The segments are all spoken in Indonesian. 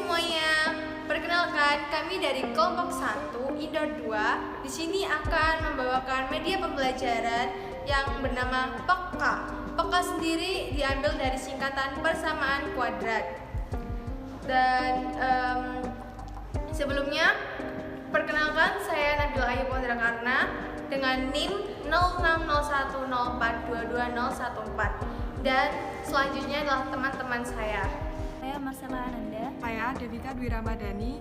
semuanya, perkenalkan kami dari kelompok 1 Indoor 2 di sini akan membawakan media pembelajaran yang bernama PEKA. PEKA sendiri diambil dari singkatan persamaan kuadrat. Dan sebelumnya, perkenalkan saya Nabila Ayu Putrakarna dengan NIM 0601042214 dan selanjutnya adalah teman-teman saya. Saya Marcella Ananda. Saya Devika Dwi Ramadhani.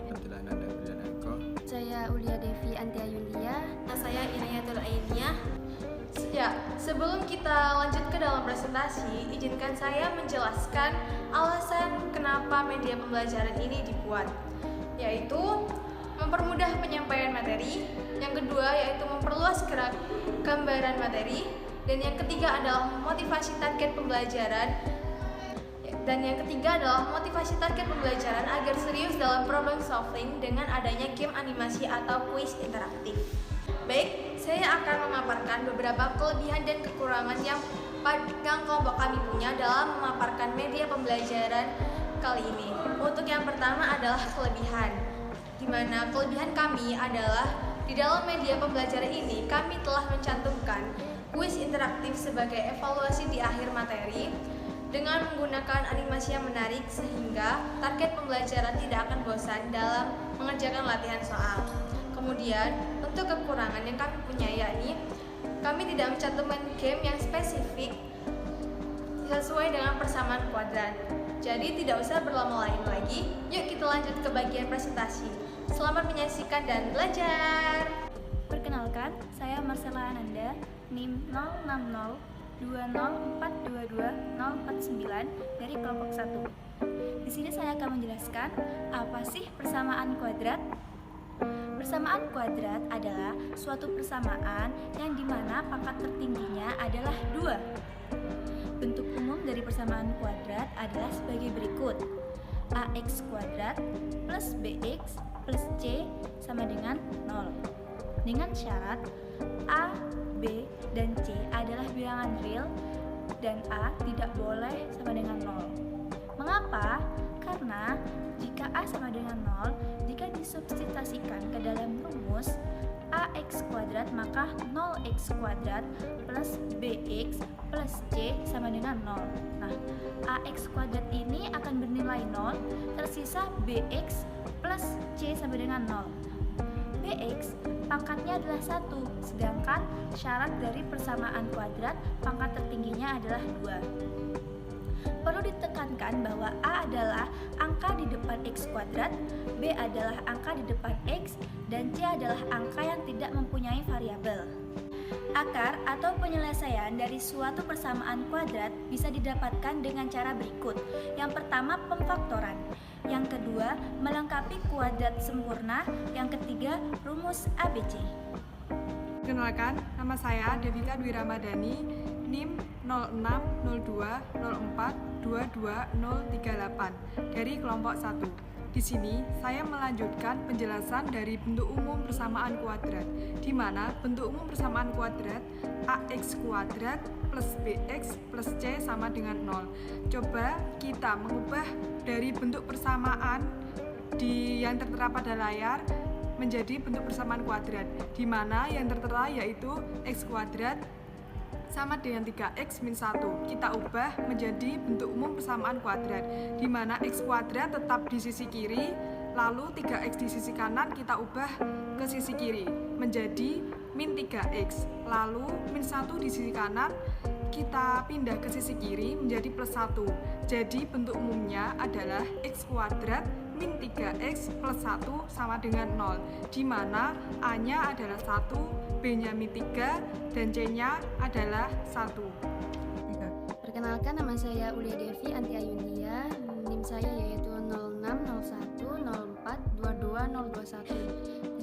Saya Ulia Devi Antia Yulia. Saya Inayatul Ainiyah. Ya, sebelum kita lanjut ke dalam presentasi, izinkan saya menjelaskan alasan kenapa media pembelajaran ini dibuat, yaitu mempermudah penyampaian materi, yang kedua yaitu memperluas gerak gambaran materi, dan yang ketiga adalah motivasi target pembelajaran. Dan yang ketiga adalah motivasi target pembelajaran agar serius dalam problem solving dengan adanya game animasi atau kuis interaktif. Baik, saya akan memaparkan beberapa kelebihan dan kekurangan yang kelompok kami punya dalam memaparkan media pembelajaran kali ini. Untuk yang pertama adalah kelebihan, di mana kelebihan kami adalah di dalam media pembelajaran ini kami telah mencantumkan kuis interaktif sebagai evaluasi di akhir materi dengan menggunakan animasi yang menarik sehingga target pembelajaran tidak akan bosan dalam mengerjakan latihan soal. Kemudian, untuk kekurangan yang kami punya yakni kami tidak mencantumkan game yang spesifik sesuai dengan persamaan kuadrat. Jadi tidak usah berlama-lama lagi, yuk kita lanjut ke bagian presentasi. Selamat menyaksikan dan belajar! Perkenalkan, saya Marcella Ananda, NIM 0602042249 dari kelompok 1. Di sini saya akan menjelaskan apa sih persamaan kuadrat. Persamaan kuadrat adalah suatu persamaan yang dimana pangkat tertingginya adalah 2. Bentuk umum dari persamaan kuadrat adalah sebagai berikut: ax kuadrat plus bx plus c sama dengan 0. Dengan syarat a, b, dan c adalah bilangan real dan a tidak boleh sama dengan 0. Mengapa? Karena jika a sama dengan 0, jika disubstitusikan ke dalam rumus ax kuadrat, maka 0x kuadrat plus bx plus c sama dengan 0. Nah, ax kuadrat ini akan bernilai 0, tersisa bx plus c sama dengan 0. Bx pangkatnya adalah 1, sedangkan syarat dari persamaan kuadrat pangkat tertingginya adalah 2. Perlu ditekankan bahwa A adalah angka di depan X kuadrat, B adalah angka di depan X, dan C adalah angka yang tidak mempunyai variabel. Akar atau penyelesaian dari suatu persamaan kuadrat bisa didapatkan dengan cara berikut. Yang pertama, pemfaktoran. Yang kedua, melengkapi kuadrat sempurna. Yang ketiga, rumus ABC. Perkenalkan, nama saya Devika Dwi Ramadhani, NIM 0602042238 dari kelompok 1. Di sini saya melanjutkan penjelasan dari bentuk umum persamaan kuadrat, di mana bentuk umum persamaan kuadrat ax kuadrat plus bx plus c sama dengan 0. Coba kita mengubah dari bentuk persamaan yang tertera pada layar menjadi bentuk persamaan kuadrat, di mana yang tertera yaitu x kuadrat sama dengan 3x min 1. Kita ubah menjadi bentuk umum persamaan kuadrat, di mana x kuadrat tetap di sisi kiri, lalu 3x di sisi kanan kita ubah ke sisi kiri menjadi min 3x, lalu min 1 di sisi kanan kita pindah ke sisi kiri menjadi plus 1. Jadi bentuk umumnya adalah x kuadrat min 3x plus 1 sama dengan 0, di mana a-nya adalah 1, b-nya min 3, dan c-nya adalah 1. Perkenalkan, nama saya Ulia Devi Antia Yulia, NIM saya yaitu 0601042221.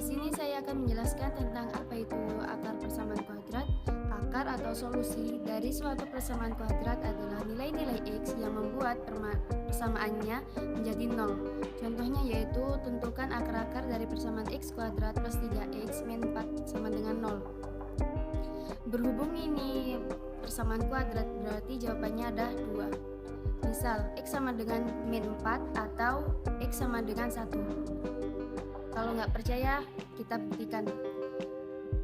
Di sini saya akan menjelaskan tentang apa itu akar persamaan kuadrat. Akar atau solusi dari suatu persamaan kuadrat adalah nilai-nilai x yang membuat persamaannya menjadi 0. Contohnya yaitu tentukan akar-akar dari persamaan x kuadrat plus 3x min 4 sama dengan 0. Berhubung ini persamaan kuadrat, berarti jawabannya ada 2. Misal, x sama dengan min 4 atau x X sama dengan 1. Kalau nggak percaya, kita buktikan.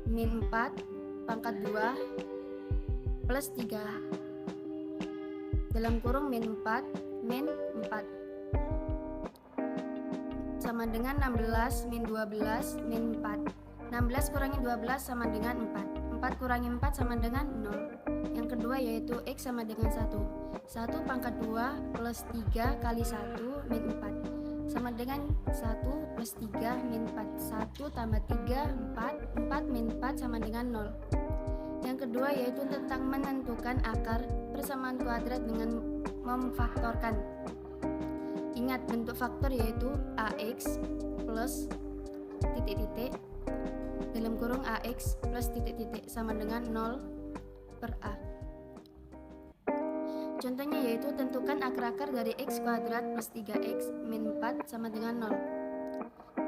Min 4 pangkat 2 plus 3 dalam kurung min 4 min 4 sama dengan 16 min 12 min 4. 16 kurangi 12 sama dengan 4. 4 kurangi 4 sama dengan 0. Yang kedua yaitu X sama dengan 1. 1 pangkat 2 plus 3 kali 1 min 4 sama dengan 1 plus 3 min 4. 1 tambah 3 4. 4 min 4 sama dengan 0. Yang kedua yaitu tentang menentukan akar persamaan kuadrat dengan memfaktorkan. Ingat bentuk faktor yaitu AX plus titik-titik dalam kurung AX plus titik-titik sama dengan 0 per A. Contohnya yaitu tentukan akar-akar dari X kuadrat plus 3X min 4 sama dengan 0.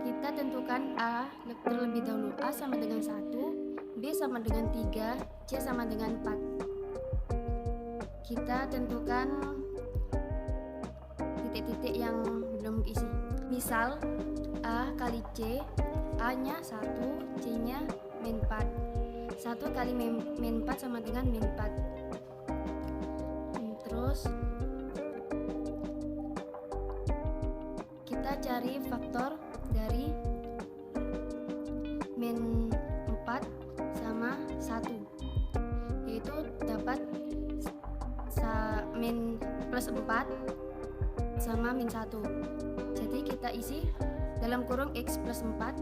Kita tentukan A terlebih dahulu. A sama dengan 1, B sama dengan 3, C sama dengan 4. Kita tentukan titik-titik yang belum isi. Misal A kali C, A-nya 1, C-nya min 4. 1 kali min 4 sama dengan min 4. Terus kita cari faktor dari min 4 sama 1, yaitu dapat min plus 4 sama min 1. Jadi kita isi dalam kurung X plus 4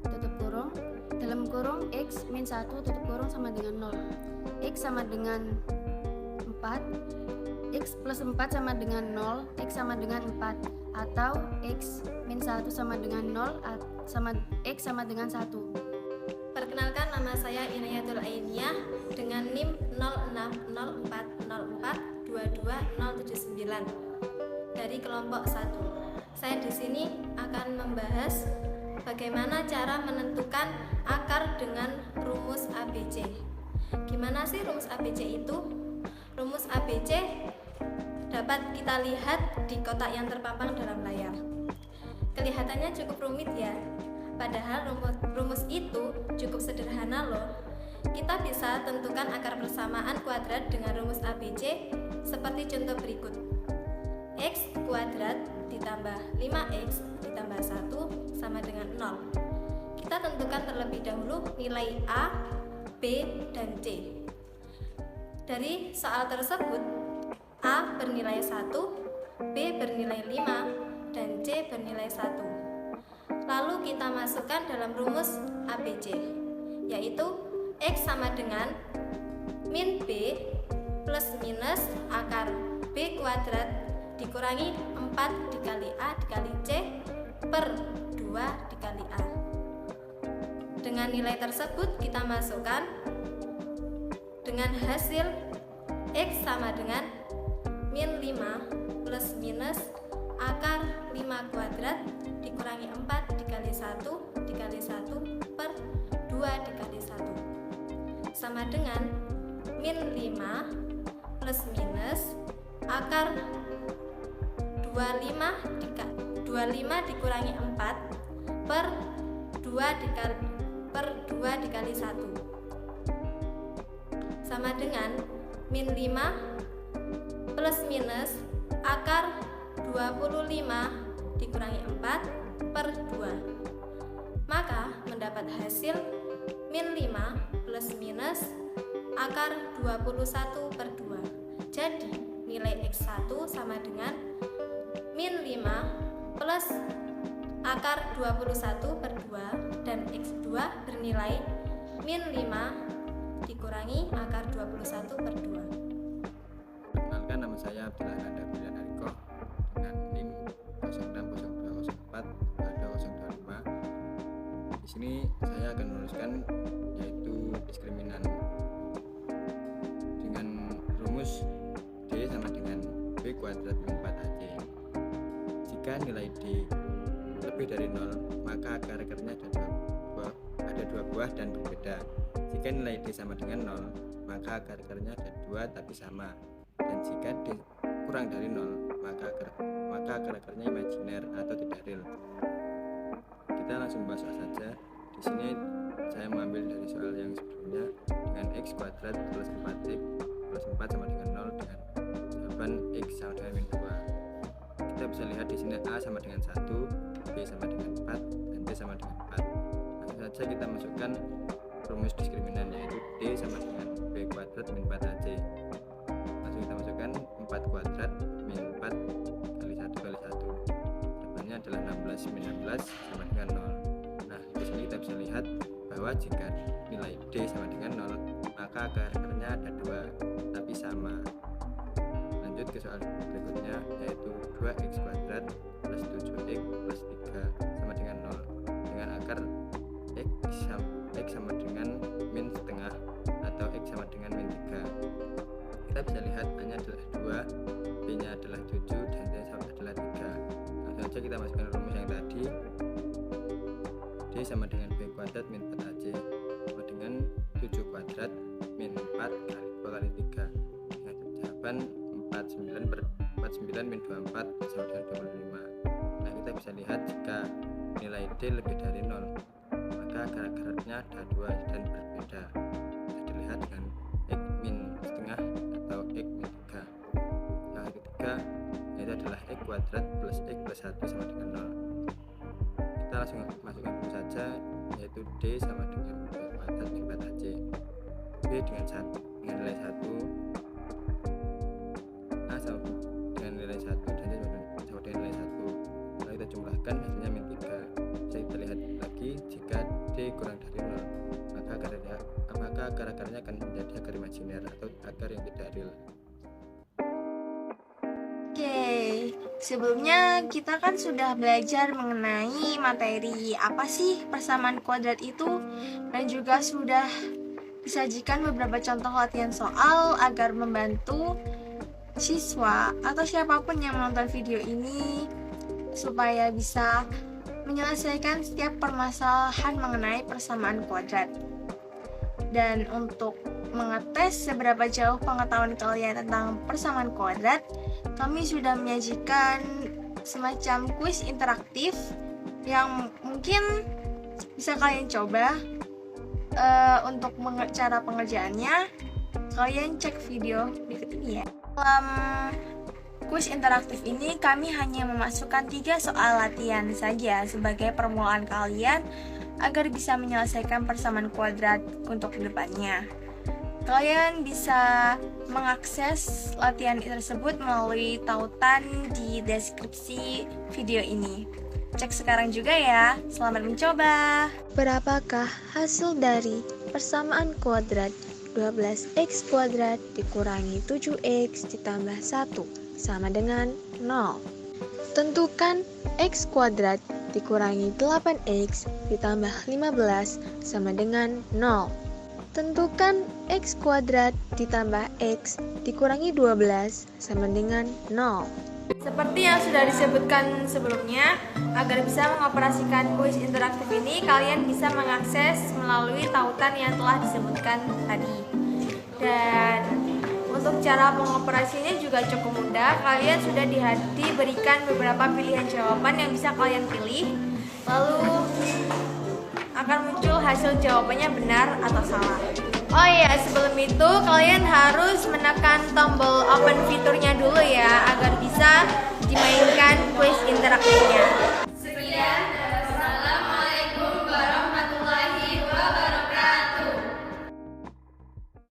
tutup kurung, dalam kurung X min 1 tutup kurung sama dengan 0. X sama dengan 4, X plus 4 sama dengan 0, X sama dengan 4, atau X min 1 sama dengan 0, X sama dengan 1. Perkenalkan, nama saya Inayatul Ainiyah dengan NIM 0604042279 dari kelompok 1. Saya di sini akan membahas bagaimana cara menentukan akar dengan rumus ABC. Gimana sih rumus ABC itu? Rumus ABC dapat kita lihat di kotak yang terpampang dalam layar. Kelihatannya cukup rumit ya, padahal rumus itu cukup sederhana loh. Kita bisa tentukan akar persamaan kuadrat dengan rumus ABC seperti contoh berikut. X kuadrat ditambah 5X ditambah 1 sama dengan 0. Kita tentukan terlebih dahulu nilai A, B, dan C. Dari soal tersebut, A bernilai 1, B bernilai 5, dan C bernilai 1. Lalu kita masukkan dalam rumus ABC, yaitu X sama dengan min B plus minus akar B kuadrat dikurangi 4 dikali A dikali C per 2 dikali A. Dengan nilai tersebut kita masukkan dengan hasil X sama dengan min 5 plus minus akar 5 kuadrat dikurangi 4 dikali 1 dikali 1 per 2 dikali 1 sama dengan min 5 plus minus akar 25 dikurangi 4 per 2 dikali 1 sama dengan min 5 plus minus akar 25 dikurangi 4 per 2. Maka mendapat hasil min 5 plus minus akar 21 per 2. Jadi nilai X1 sama dengan min 5 plus akar 21 per 2 dan X2 bernilai min 5 dikurangi akar 21 per 2. Perkenalkan, nama saya Abdullah Nanda Bilian Hariko dengan NIM 0602042225. Di sini saya akan menuliskan yaitu diskriminan dengan rumus D sama dengan B kuadrat min 4AC. Jika nilai D lebih dari 0, maka akar-akarnya ada dua buah dan berbeda. Jika nilai D sama dengan 0, maka akar-akarnya ada 2 tapi sama. Dan jika D kurang dari 0, maka karakternya imajiner atau tidak real. Kita langsung bahas soal saja. Di sini saya mengambil dari soal yang sebelumnya dengan x kuadrat plus 4x plus 4 sama dengan 0 dengan jawaban x sama dengan min 2. Kita bisa lihat di sini a sama dengan 1, b sama dengan 4, dan c sama dengan 4. Langsung saja kita masukkan rumus diskriminan, yaitu d sama dengan b kuadrat min 4ac. Langsung kita masukkan 4 kuadrat min 4 kali 1 kali 1. Jawabannya adalah 16 min 16 sama dengan 0. Nah, di sini kita bisa lihat bahwa jika nilai d sama dengan 0, maka karakternya ada 2 tapi sama. Lanjut ke soal berikutnya, yaitu 2x kuadrat plus 7x plus 3 sama dengan 0 dengan akar x sama dengan min setengah atau x sama dengan min 3. Kita bisa lihat a-nya adalah 2, b-nya adalah 7, dan c-nya adalah 3. Langsung saja kita masukkan rumus yang tadi. D sama dengan b kuadrat min 4ac sama dengan 7 kuadrat min 4 kali 2 kali 3 dengan jawaban 49 min 24 sama dengan 25. Nah, kita bisa lihat jika nilai D lebih dari 0, maka karakternya ada 2 dan berbeda. Bisa dilihat dengan x min setengah atau x min 3. Yang ketiga yaitu adalah x kuadrat plus x plus 1 sama dengan 0. Kita langsung masukkan rumus saja, yaitu D sama dengan b kuadrat min 4ac, b dengan nilai 1, a sama dengan nilai 1, dan c sama dengan nilai 1. Lalu kita jumlahkan, hasilnya min 3. Bisa kita lihat lagi, jika D kurang dari 0, maka karakternya akan menjadi akar imajiner atau akar yang tidak real. Oke, sebelumnya kita kan sudah belajar mengenai materi apa sih persamaan kuadrat itu, dan juga sudah disajikan beberapa contoh latihan soal agar membantu siswa atau siapapun yang menonton video ini supaya bisa menyelesaikan setiap permasalahan mengenai persamaan kuadrat. Dan untuk mengetes seberapa jauh pengetahuan kalian tentang persamaan kuadrat, kami sudah menyajikan semacam kuis interaktif yang mungkin bisa kalian coba. Untuk cara pengerjaannya, kalian cek video berikut ini ya. Dalam kuis interaktif ini, kami hanya memasukkan 3 soal latihan saja sebagai permulaan kalian agar bisa menyelesaikan persamaan kuadrat untuk kedepannya. Kalian bisa mengakses latihan tersebut melalui tautan di deskripsi video ini. Cek sekarang juga ya. Selamat mencoba. Berapakah hasil dari persamaan kuadrat 12x kuadrat dikurangi 7x ditambah 1 sama dengan 0? Tentukan x kuadrat dikurangi 8x ditambah 15 sama dengan 0. Tentukan x kuadrat ditambah x dikurangi 12 sama dengan 0. Seperti yang sudah disebutkan sebelumnya, agar bisa mengoperasikan kuis interaktif ini, kalian bisa mengakses melalui tautan yang telah disebutkan tadi. Dan untuk cara mengoperasinya juga cukup mudah. Kalian sudah diberikan beberapa pilihan jawaban yang bisa kalian pilih, lalu akan muncul hasil jawabannya benar atau salah. Oh iya, sebelum itu kalian harus menekan tombol open fiturnya dulu ya, agar bisa dimainkan kuis interaktifnya. Sekian.